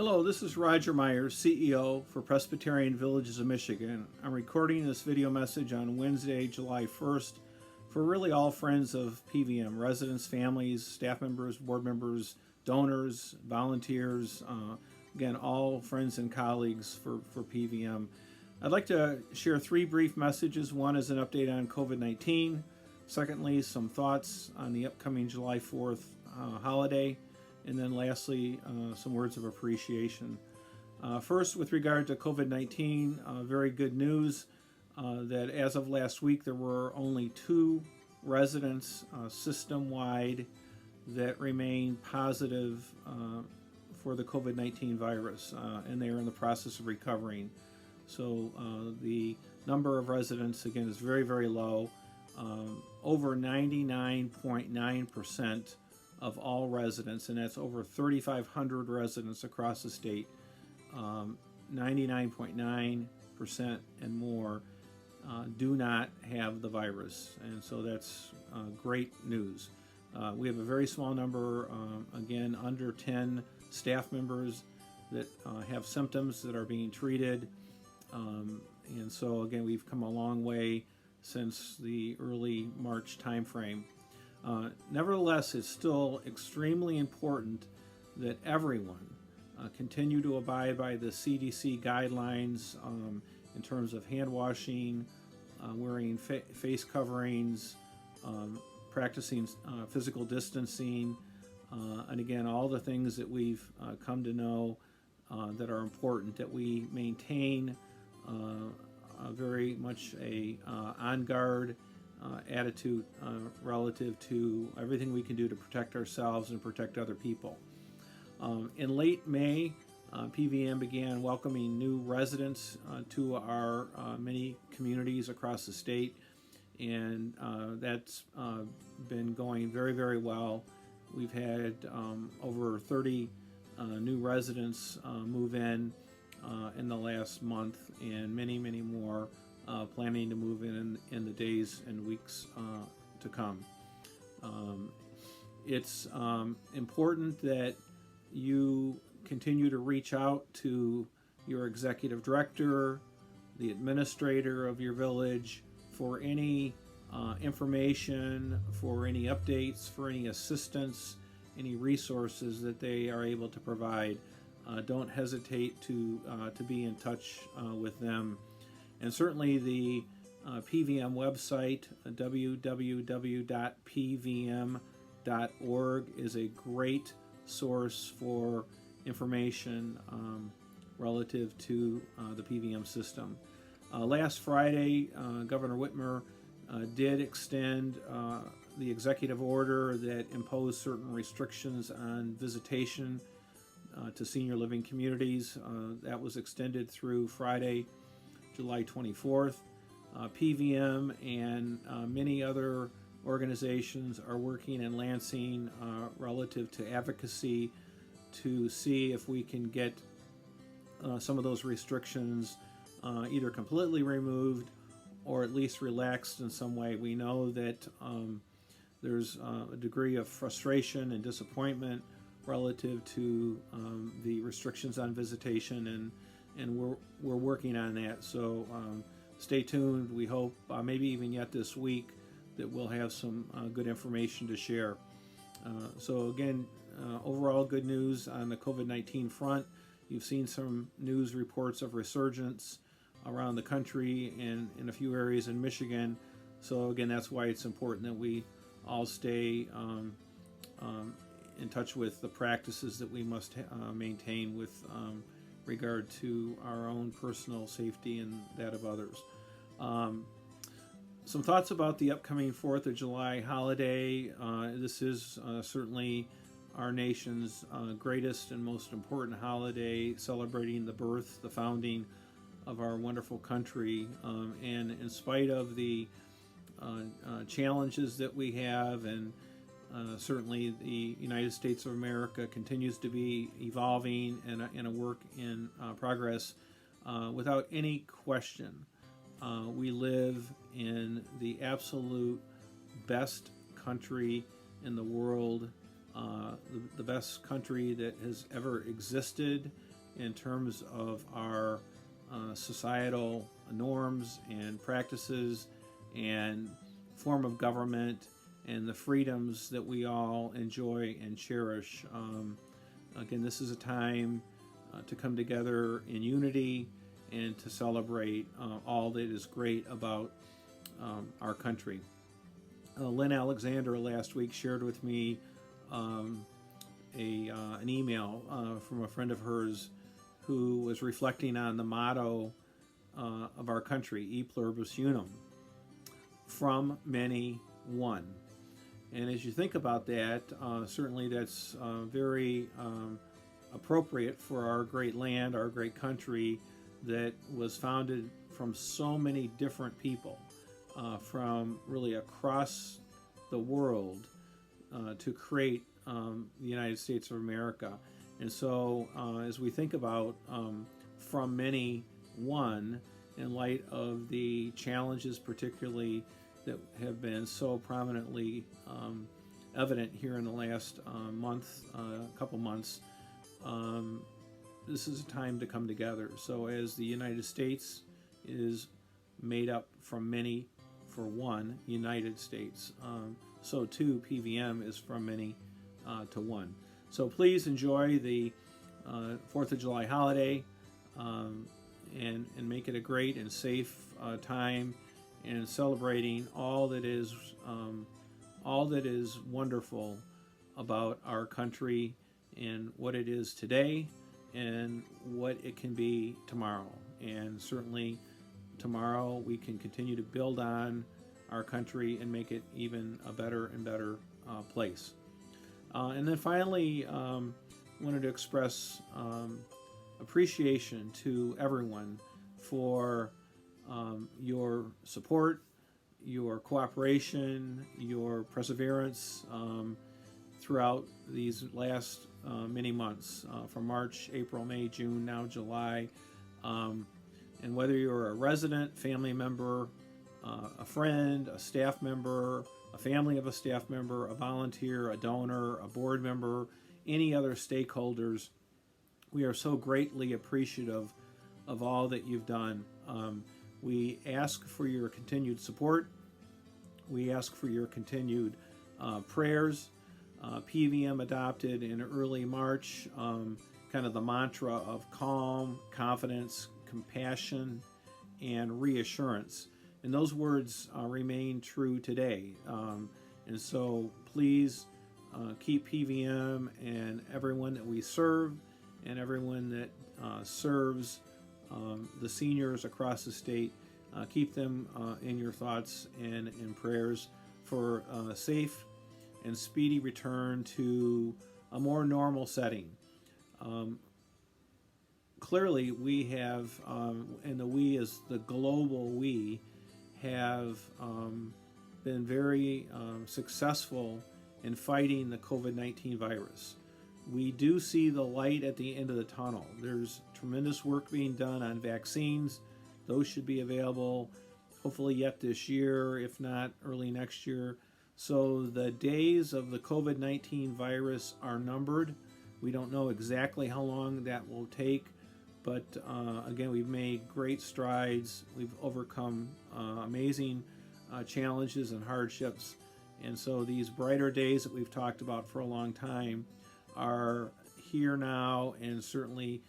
Hello, this is Roger Myers, CEO for Presbyterian Villages of Michigan. I'm recording this video message on Wednesday, July 1st for really all friends of PVM, residents, families, staff members, board members, donors, volunteers, again, all friends and colleagues for PVM. I'd like to share three brief messages. One is an update on COVID-19. Secondly, some thoughts on the upcoming July 4th holiday. And then lastly, some words of appreciation. First, with regard to COVID-19, very good news that as of last week, there were only 2 residents system-wide that remain positive for the COVID-19 virus, and they are in the process of recovering. So the number of residents, again, is very, very low. Over 99.9% of all residents, and that's over 3,500 residents across the state, 99.9% and more do not have the virus, and so that's great news. We have a very small number, again, under 10 staff members that have symptoms that are being treated, and so again, we've come a long way since the early March timeframe. Nevertheless, it's still extremely important that everyone continue to abide by the CDC guidelines in terms of hand washing, wearing face coverings, practicing physical distancing, and again, all the things that we've come to know that are important, that we maintain very much a on guard attitude relative to everything we can do to protect ourselves and protect other people. In late May, PVM began welcoming new residents to our many communities across the state, and that's been going very, very well. We've had over 30 new residents move in the last month, and many, many more planning to move in the days and weeks to come. It's important that you continue to reach out to your executive director, the administrator of your village, for any information, for any updates, for any assistance, any resources that they are able to provide. Don't hesitate to be in touch with them. And certainly the PVM website, www.pvm.org, is a great source for information relative to the PVM system. Last Friday, Governor Whitmer did extend the executive order that imposed certain restrictions on visitation to senior living communities. That was extended through Friday, July 24th. PVM and many other organizations are working in Lansing relative to advocacy to see if we can get some of those restrictions either completely removed or at least relaxed in some way. We know that there's a degree of frustration and disappointment relative to the restrictions on visitation, and we're working on that. So stay tuned. We hope maybe even yet this week that we'll have some good information to share. So again, overall good news on the COVID-19 front. You've seen some news reports of resurgence around the country and in a few areas in Michigan. So again, that's why it's important that we all stay in touch with the practices that we must maintain with regard to our own personal safety and that of others. Some thoughts about the upcoming 4th of July holiday. This is certainly our nation's greatest and most important holiday, celebrating the birth, the founding of our wonderful country. And in spite of the challenges that we have, and certainly the United States of America continues to be evolving and a work in progress, without any question, we live in the absolute best country in the world, the best country that has ever existed, in terms of our societal norms and practices and form of government and the freedoms that we all enjoy and cherish. Again, this is a time to come together in unity and to celebrate all that is great about our country. Lynn Alexander last week shared with me an email from a friend of hers who was reflecting on the motto of our country, E Pluribus Unum, from many, one. And as you think about that, certainly that's very appropriate for our great land, our great country that was founded from so many different people from really across the world to create the United States of America. And so as we think about from many, one, in light of the challenges particularly that have been so prominently evident here in the last couple months, this is a time to come together. So as the United States is made up from many for one United States, so too PVM is from many to one. So please enjoy the 4th of July holiday and make it a great and safe time and celebrating all that is wonderful about our country and what it is today and what it can be tomorrow. And certainly tomorrow we can continue to build on our country and make it even a better and better place. And then finally, wanted to express appreciation to everyone for your support, your cooperation, your perseverance throughout these last many months, from March, April, May, June, now July. And whether you're a resident, family member, a friend, a staff member, a family of a staff member, a volunteer, a donor, a board member, any other stakeholders, we are so greatly appreciative of all that you've done. We ask for your continued support. We ask for your continued prayers. PVM adopted in early March kind of the mantra of calm, confidence, compassion, and reassurance. And those words remain true today. And so please keep PVM and everyone that we serve and everyone that serves the seniors across the state, keep them in your thoughts and in prayers for a safe and speedy return to a more normal setting. Clearly, we have, and the we is the global we, have been very successful in fighting the COVID-19 virus. We do see the light at the end of the tunnel. There's tremendous work being done on vaccines. Those should be available hopefully yet this year, if not early next year. So the days of the COVID-19 virus are numbered. We don't know exactly how long that will take, but again, we've made great strides. We've overcome amazing challenges and hardships. And so these brighter days that we've talked about for a long time are here now, and certainly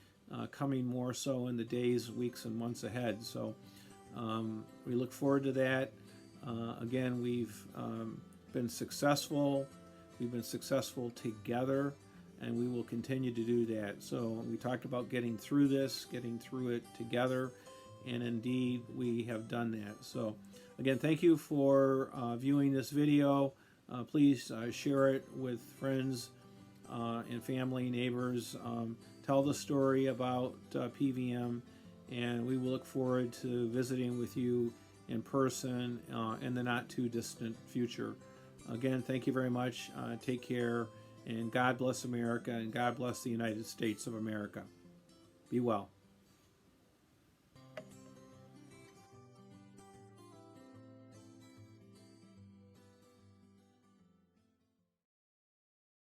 coming more so in the days, weeks, and months ahead. So we look forward to that. Again, we've been successful. We've been successful together, and we will continue to do that. So we talked about getting through this, getting through it together, and indeed we have done that. So again, thank you for viewing this video. Please share it with friends and family, neighbors. Tell the story about PVM, and we will look forward to visiting with you in person in the not too distant future. Again, thank you very much. Take care, and God bless America, and God bless the United States of America. Be well.